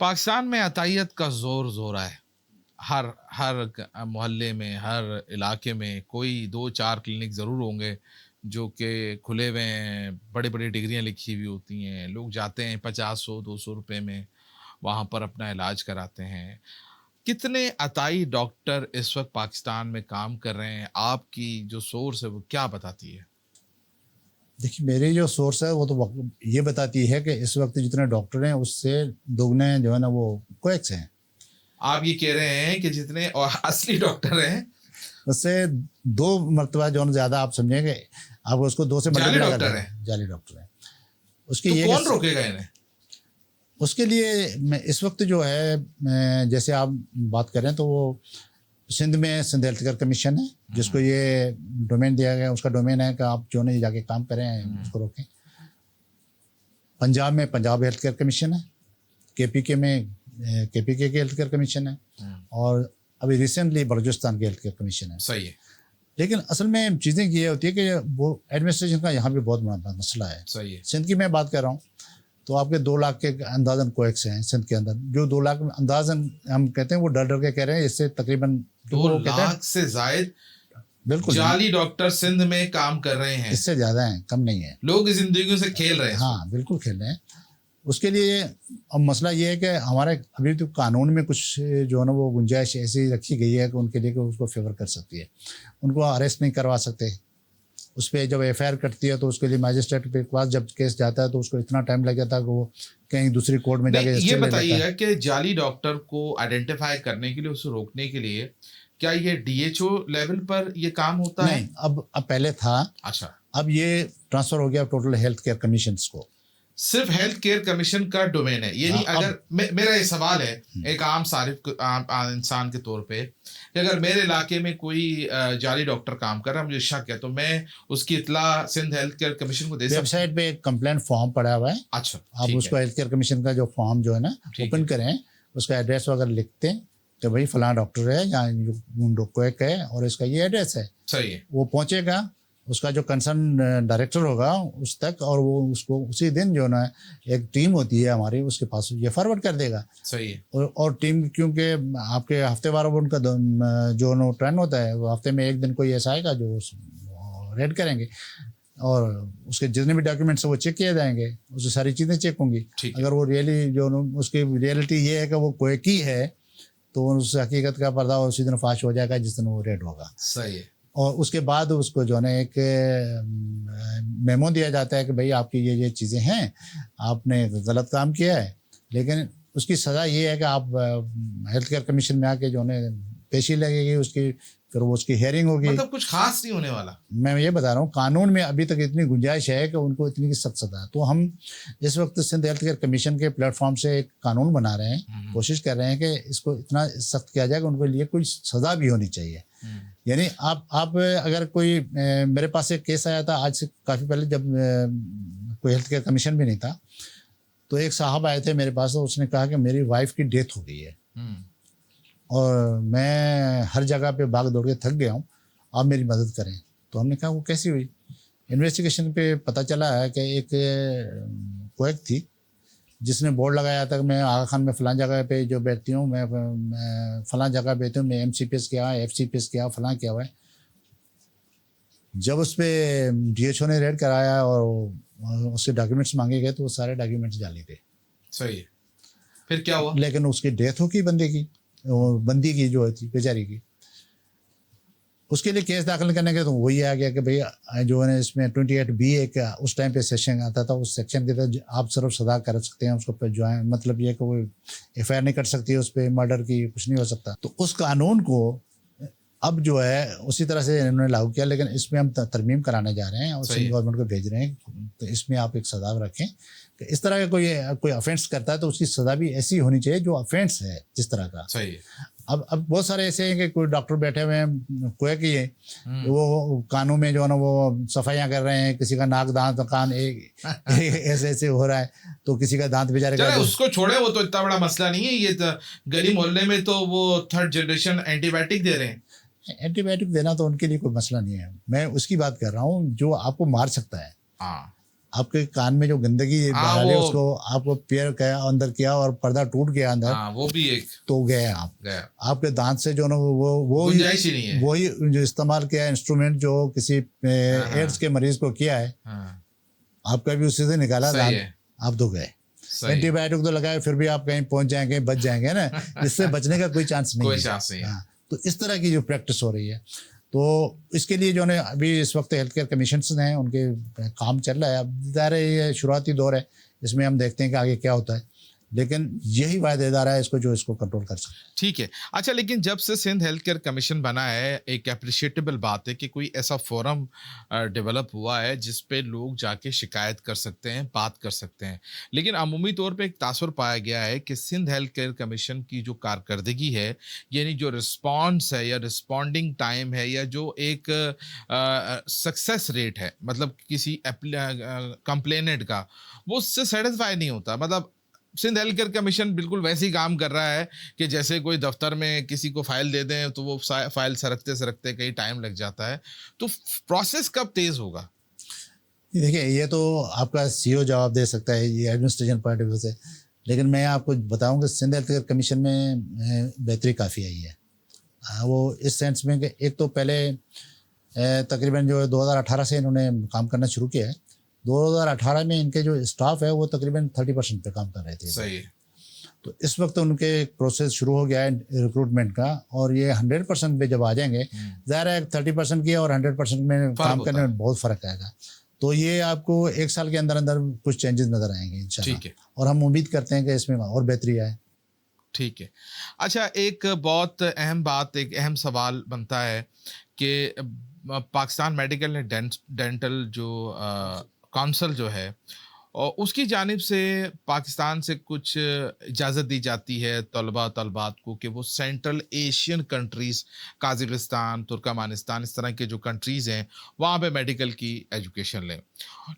پاکستان میں عطائیت کا زور ہے. ہر محلے میں، ہر علاقے میں کوئی 2-4 کلینک ضرور ہوں گے جو کہ کھلے ہوئے ہیں، بڑی بڑی ڈگریاں لکھی ہوئی ہوتی ہیں. لوگ جاتے ہیں 50-100-200 روپے میں، وہاں پر اپنا علاج کراتے ہیں. کتنے عطائی ڈاکٹر اس وقت پاکستان میں کام کر رہے ہیں؟ آپ کی جو سورس ہے وہ کیا بتاتی ہے؟ دیکھیے میری جو سورس ہے وہ تو یہ بتاتی ہے کہ اس وقت جتنے ڈاکٹر ہیں اس سے دوگنے جو ہے نا وہ کویکس ہیں. آپ یہ کہہ رہے ہیں کہ جتنے اصلی ڈاکٹر ہیں اس سے 2 مرتبہ جو ہے زیادہ آپ سمجھیں گے. آپ اس کو 2 سے جعلی ملٹیپلائی ڈاکٹر کر ہیں. جعلی ڈاکٹر ہیں. اس کی تو یہ کون روکے گا انہیں؟ اس کے لیے اس وقت جو ہے جیسے آپ بات کریں تو وہ سندھ میں سندھ ہیلتھ کیئر کمیشن ہے جس کو یہ ڈومین دیا گیا. اس کا ڈومین ہے کہ آپ جو ہے جا کے کام کریں اس کو روکیں. پنجاب میں پنجاب ہیلتھ کیئر کمیشن ہے. کے پی کے میں کے پی کے ہیلتھ کیئر کمیشن ہے. اور ابھی ریسنٹلی بلوچستان کے ہیلتھ کیئر کمیشن ہے. صحیح ہے. لیکن اصل میں چیزیں یہ ہوتی ہے کہ وہ ایڈمنسٹریشن کا یہاں بھی بہت بڑا مسئلہ ہے. صحیح ہے. سندھ کی میں بات کر رہا ہوں تو آپ کے 2 لاکھ کے اندازاً کویکس ہیں سندھ کے اندر. جو 2 لاکھ اندازاً ہم کہتے ہیں وہ ڈر کے کہہ رہے ہیں. اس سے تقریباً 2 لاکھ سے زائد بالکل جعلی ڈاکٹر سندھ میں کام کر رہے ہیں. اس سے زیادہ ہیں، کم نہیں ہے. لوگ زندگیوں سے کھیل رہے ہیں. ہاں بالکل کھیل رہے ہیں. اس کے لیے اب مسئلہ یہ ہے کہ ہمارے ابھی تو قانون میں کچھ جو ہے نا وہ گنجائش ایسی رکھی گئی ہے کہ ان کے لیے کہ اس کو فیور کر سکتی ہے. ان کو اریسٹ نہیں کروا سکتے. اس پہ جب ایف آئی آر کٹتی ہے تو اس کے لیے میجسٹریٹ کے پاس جب کیس جاتا ہے تو اس کو اتنا ٹائم لگ جاتا ہے کہ وہ کہیں دوسری کورٹ میں جا کے. یہ بتائیے گا کہ جعلی ڈاکٹر کو آئیڈینٹیفائی کرنے کے لیے، اسے روکنے کے لیے کیا یہ ڈی ایچ او لیول پر یہ کام ہوتا ہے؟ نہیں، اب پہلے تھا. اچھا. اب یہ ٹرانسفر ہو گیا ٹوٹل ہیلتھ کیئر کمیشنز کو. صرف ہیلتھ کیئر کمیشن کا ڈومین ہے. یعنی اگر میرا یہ سوال ہے ایک عام صارف انسان کے طور پہ کہ اگر میرے علاقے میں کوئی جعلی ڈاکٹر کام کر رہا ہے، مجھے شک ہے، تو میں اس کی اطلاع سندھ ہیلتھ کیئر کمیشن کو دے سکتا ہوں؟ ویب سائٹ پہ ایک کمپلینٹ فارم پڑا ہوا ہے. اچھا. آپ اس کو ہیلتھ کیئر کمیشن کا جو فارم جو ہے نا اوپن کریں، اس کا ایڈریس وغیرہ لکھتے ہیں کہ بھائی فلاں ڈاکٹر ہے یا کویک ہے اور اس کا یہ ایڈریس ہے. صحیح ہے. وہ پہنچے گا اس کا جو کنسرن ڈائریکٹر ہوگا اس تک، اور وہ اس کو اسی دن جو نا ایک ٹیم ہوتی ہے ہماری اس کے پاس یہ فارورڈ کر دے گا. صحیح ہے. اور ٹیم کیونکہ آپ کے ہفتے وار ان کا جو نو ٹرین ہوتا ہے وہ ہفتے میں ایک دن کوئی ایسا آئے گا جو ریڈ کریں گے اور اس کے جتنے بھی ڈاکیومنٹس وہ چیک کیے جائیں گے. اس سے ساری چیزیں چیک ہوں گی. اگر وہ ریئلی جو اس کی ریئلٹی یہ ہے کہ وہ کوئی کی ہے تو اس حقیقت کا پردہ اسی دن فاش ہو جائے گا جس دن وہ ریڈ ہوگا. صحیح ہے. اور اس کے بعد اس کو جو ہے نا ایک میمو دیا جاتا ہے کہ بھائی آپ کی یہ چیزیں ہیں، آپ نے غلط کام کیا ہے. لیکن اس کی سزا یہ ہے کہ آپ ہیلتھ کیئر کمیشن میں آ کے جو ہے پیشی لگے گی اس کی، پھر وہ اس کی ہیئرنگ ہوگی. مطلب کچھ خاص نہیں ہونے والا. میں یہ بتا رہا ہوں قانون میں ابھی تک اتنی گنجائش ہے کہ ان کو اتنی سخت سزا. تو ہم اس وقت سندھ ہیلتھ کیئر کمیشن کے پلیٹ فارم سے ایک قانون بنا رہے ہیں، کوشش کر رہے ہیں کہ اس کو اتنا سخت کیا جائے کہ ان کے لیے کوئی سزا بھی ہونی چاہیے. یعنی آپ اگر کوئی میرے پاس ایک کیس آیا تھا آج سے کافی پہلے جب کوئی ہیلتھ کیئر کمیشن بھی نہیں تھا، تو ایک صاحب آئے تھے میرے پاس. اس نے کہا کہ میری وائف کی ڈیتھ ہو گئی ہے اور میں ہر جگہ پہ بھاگ دوڑ کے تھک گیا ہوں، آپ میری مدد کریں. تو ہم نے کہا وہ کیسی ہوئی؟ انویسٹیگیشن پہ پتہ چلا ہے کہ ایک کویک تھی جس نے بورڈ لگایا تھا کہ میں آغا خان میں فلاں جگہ پہ جو بیٹھتی ہوں، میں فلاں جگہ بیٹھتی ہوں، میں ایم سی پی ایس کیا ہے، ایف سی پی ایس کیا، فلاں کیا ہوا ہے. جب اس پہ ڈی ایچ او نے ریڈ کرایا اور اس کے ڈاکیومنٹس مانگے گئے تو وہ سارے ڈاکیومنٹس جعلی تھے. صحیح ہے. پھر کیا ہوا؟ لیکن اس کی ڈیتھ ہو کی بندی کی جو تھی بیچاری کی، اس کے لیے کیس داخل کرنے کے تو وہی آ گیا کہ بھئی جو ہے اس میں 28B ایک اس ٹائم پہ سیکشن آتا تھا، اس سیکشن کے تحت آپ صرف سزا کر سکتے ہیں اس کو جو ہے، مطلب یہ کہ وہ ایف آئی آر نہیں کر سکتی اس پہ، مرڈر کی کچھ نہیں ہو سکتا. تو اس قانون کو اب جو ہے اسی طرح سے انہوں نے لاگو کیا، لیکن اس میں ہم ترمیم کرانے جا رہے ہیں اور سندھ گورنمنٹ کو بھیج رہے ہیں. تو اس میں آپ ایک سزا رکھیں کہ اس طرح کا کوئی افینس کرتا ہے تو اس کی سزا بھی ایسی ہونی چاہیے جو افینس ہے جس طرح کا. صحیح. اب بہت سارے ایسے ہیں کہ کوئی ڈاکٹر بیٹھے ہوئے ہیں کوئی کی ہے وہ کانوں میں جو ہے نا وہ صفائیاں کر رہے ہیں، کسی کا ناک دانت کان ایسے ہو رہا ہے تو کسی کا دانت بیچارے کا. اس کو چھوڑے، وہ تو اتنا بڑا مسئلہ نہیں ہے. یہ گلی محلے میں تو وہ 3rd جنریشن اینٹی بایوٹک دے رہے ہیں. اینٹی بایوٹک دینا تو ان کے لیے کوئی مسئلہ نہیں ہے. میں اس کی بات کر رہا ہوں جو آپ کو مار سکتا ہے. آپ کے کان میں جو گندگی ہاں ڈالی وہ اس کو آپ کو پیئر کیا اندر کیا اور پردہ ٹوٹ گیا اندر, ہاں وہ بھی ایک تو گئے آپ. گیا, آپ کے دانت سے جو نا وہ گنجائش ہی نہیں ہے. وہی جو استعمال کیا انسٹرومنٹ جو کسی ایڈز کے مریض کو کیا ہے, ہاں آپ کا بھی اسی سے نکالا صحیح دانت, ہے, آپ تو گئے. اینٹی بایوٹک تو لگائے پھر بھی آپ کہیں پہنچ جائیں گے, بچ جائیں گے نا, اس سے بچنے کا کوئی چانس نہیں کوئی ہے. چانس نہیں ہے. ہاں, تو اس طرح کی جو پریکٹس ہو رہی ہے, تو اس کے لیے جو ہے ابھی اس وقت ہیلتھ کیئر کمیشنز ہیں, ان کے کام چل رہا ہے. اب ظاہر ہے یہ شروعاتی دور ہے, اس میں ہم دیکھتے ہیں کہ آگے کیا ہوتا ہے, لیکن یہی واحد ادارہ ہے اس کو جو اس کو کنٹرول کر سکتا ہے. ٹھیک ہے. اچھا, لیکن جب سے سندھ ہیلتھ کیئر کمیشن بنا ہے, ایک اپریشیٹیبل بات ہے کہ کوئی ایسا فورم ڈیولپ ہوا ہے جس پہ لوگ جا کے شکایت کر سکتے ہیں, بات کر سکتے ہیں. لیکن عمومی طور پہ ایک تاثر پایا گیا ہے کہ سندھ ہیلتھ کیئر کمیشن کی جو کارکردگی ہے, یعنی جو رسپانس ہے یا رسپونڈنگ ٹائم ہے یا جو ایک سکسیس ریٹ ہے, مطلب کسی کمپلیننٹ کا, وہ اس سے سیٹسفائی نہیں ہوتا. مطلب سندھ ہیلتھ کیئر کمیشن بالکل ویسے ہی کام کر رہا ہے کہ جیسے کوئی دفتر میں کسی کو فائل دے دیں تو وہ فائل سرکتے سرکتے کئی ٹائم لگ جاتا ہے. تو پروسیس کب تیز ہوگا؟ دیکھیے, یہ تو آپ کا سی او جواب دے سکتا ہے, یہ ایڈمنسٹریشن پوائنٹ آف ویو سے, لیکن میں آپ کو بتاؤں کہ سندھ ہیلتھ کیئر کمیشن میں بہتری کافی آئی ہے. وہ اس سینس میں کہ ایک تو پہلے تقریباً جو 2018 سے انہوں نے کام کرنا شروع کیا ہے. 2018 میں ان کے جو اسٹاف ہے وہ تقریباً 30% پہ کام کر رہے تھے. صحیح ہے. تو اس وقت ان کے ایک پروسیس شروع ہو گیا ہے ریکروٹمنٹ کا, اور یہ 100% پہ جب آ جائیں گے, ظاہر ہے 30% کی اور 100% میں کام کرنے میں بہت فرق آئے گا. تو یہ آپ کو 1 سال کے اندر اندر کچھ چینجز نظر آئیں گے انشاءاللہ. ٹھیک ہے. اور ہم امید کرتے ہیں کہ اس میں اور بہتری آئے. ٹھیک ہے. اچھا, ایک بہت اہم بات, ایک اہم سوال بنتا ہے کہ پاکستان میڈیکل اینڈ ڈینٹل جو کونسل جو ہے, اور اس کی جانب سے پاکستان سے کچھ اجازت دی جاتی ہے طلبات کو کہ وہ central Asian countries, Kazakhstan, Turkmenistan, اس طرح کے جو کنٹریز ہیں وہاں پہ میڈیکل کی ایجوکیشن لیں.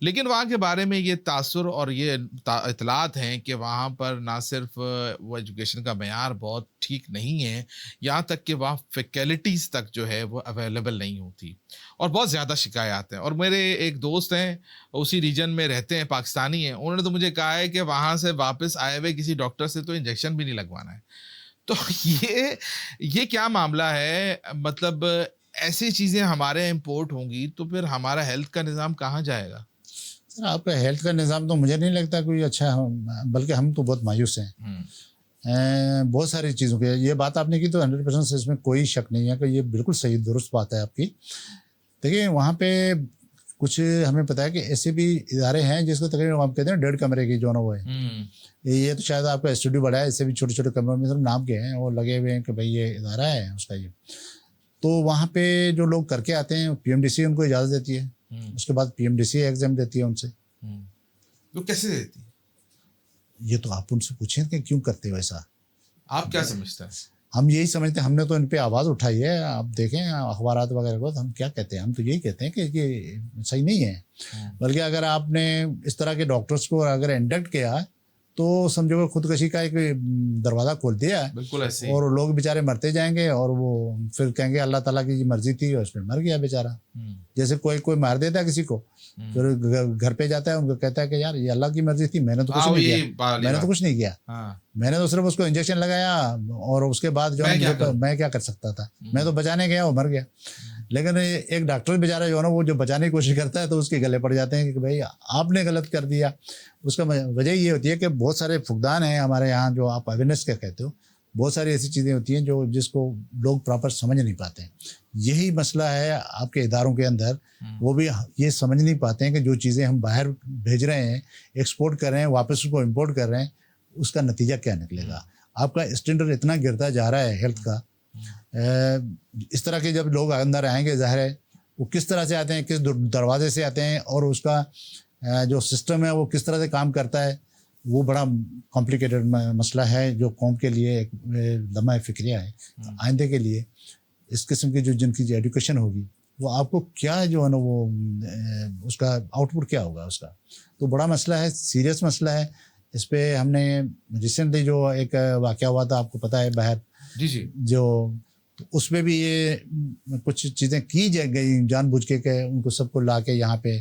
لیکن وہاں کے بارے میں یہ تاثر اور یہ اطلاعات ہیں کہ وہاں پر نہ صرف وہ ایجوکیشن کا معیار بہت ٹھیک نہیں ہے, یہاں تک کہ وہاں فیکلٹیز تک جو ہے وہ اویلیبل نہیں ہوتی, اور بہت زیادہ شکایات ہیں. اور میرے ایک دوست ہیں اسی ریجن میں رہتے ہیں, پاکستانی ہیں, انہوں نے تو مجھے کہا ہے کہ وہاں سے واپس آئے ہوئے کسی ڈاکٹر سے تو انجیکشن بھی نہیں لگوانا ہے. تو یہ کیا معاملہ ہے؟ مطلب ایسی چیزیں ہمارے امپورٹ ہوں گی تو پھر ہمارا ہیلتھ کا نظام کہاں جائے گا؟ سر, آپ کا ہیلتھ کا نظام تو مجھے نہیں لگتا کوئی اچھا, بلکہ ہم تو بہت مایوس ہیں بہت ساری چیزوں کے. یہ بات آپ نے کی تو 100% اس میں کوئی شک نہیں ہے کہ یہ بالکل صحیح درست بات ہے آپ کی. دیکھیے, وہاں پہ کچھ ہمیں پتا ہے کہ ایسے بھی ادارے ہیں جس کو تقریباً آپ کہتے ہیں 1.5 کمرے کی جو نا وہ ہے, یہ تو شاید آپ کا اسٹوڈیو بڑا ہے, اس سے بھی چھوٹے چھوٹے کمروں میں سب نام کے ہیں, وہ لگے ہوئے ہیں کہ بھائی یہ ادارہ ہے اس کا. یہ تو وہاں پہ جو لوگ کر کے آتے ہیں PMDC ان کو اجازت دیتی ہے, اس کے بعد PMDC ایگزام دیتی ہے ان سے. وہ کیسے دیتی؟ یہ تو آپ ان سے پوچھیں کہ کیوں کرتے ہو ایسا. آپ کیا سمجھتے ہیں؟ ہم یہی سمجھتے ہیں, ہم نے تو ان پہ آواز اٹھائی ہے. آپ دیکھیں اخبارات وغیرہ کو, ہم کیا کہتے ہیں, ہم تو یہی کہتے ہیں کہ یہ صحیح نہیں ہے. بلکہ اگر آپ نے اس طرح کے ڈاکٹرز کو اگر انڈکٹ کیا تو سمجھو کہ خودکشی کا ایک دروازہ کھول دیا ہے. بالکل ایسے ہی. اور لوگ بیچارے مرتے جائیں گے, اور وہ پھر کہیں گے اللہ تعالیٰ کی مرضی تھی اور اس میں مر گیا بیچارہ. جیسے کوئی مار دیتا ہے کسی کو, پھر گھر پہ جاتا ہے, ان کو کہتا ہے کہ یار یہ اللہ کی مرضی تھی, میں نے تو کچھ نہیں کیا, میں نے تو کچھ نہیں کیا, میں نے تو صرف اس کو انجیکشن لگایا, اور اس کے بعد جو ہے میں کیا کر سکتا تھا, میں تو بچانے گیا, وہ مر گیا. لیکن ایک ڈاکٹر بیچارہ جو ہے نا وہ جو بچانے کی کوشش کرتا ہے تو اس کے گلے پڑ جاتے ہیں کہ بھائی آپ نے غلط کر دیا. اس کا وجہ یہ ہوتی ہے کہ بہت سارے فقدان ہیں ہمارے یہاں, جو آپ اویئرنیس کیا کہتے ہو, بہت ساری ایسی چیزیں ہوتی ہیں جو جس کو لوگ پراپر سمجھ نہیں پاتے ہیں. یہی مسئلہ ہے آپ کے اداروں کے اندر, وہ بھی یہ سمجھ نہیں پاتے ہیں کہ جو چیزیں ہم باہر بھیج رہے ہیں, ایکسپورٹ کر رہے ہیں, واپس اس کو امپورٹ کر رہے ہیں, اس کا نتیجہ کیا نکلے گا. آپ کا اسٹینڈرڈ اتنا گرتا جا رہا ہے ہیلتھ کا. اس طرح کے جب لوگ اندر آئیں گے, ظاہر ہے وہ کس طرح سے آتے ہیں, کس دروازے سے آتے ہیں, اور اس کا جو سسٹم ہے وہ کس طرح سے کام کرتا ہے, وہ بڑا کمپلیکیٹڈ مسئلہ ہے جو قوم کے لیے ایک لمحہ فکریہ ہے. آئندے کے لیے اس قسم کی جن کی ایجوکیشن ہوگی, وہ آپ کو کیا جو ہے نا وہ اس کا آؤٹ پٹ کیا ہوگا اس کا, تو بڑا مسئلہ ہے, سیریس مسئلہ ہے. اس پہ ہم نے ریسنٹلی جو ایک واقعہ ہوا تھا, آپ کو پتہ ہے باہر, جو اس پہ بھی یہ کچھ چیزیں کی گئی جان بوجھ کے کہ ان کو سب کو لا کے یہاں پہ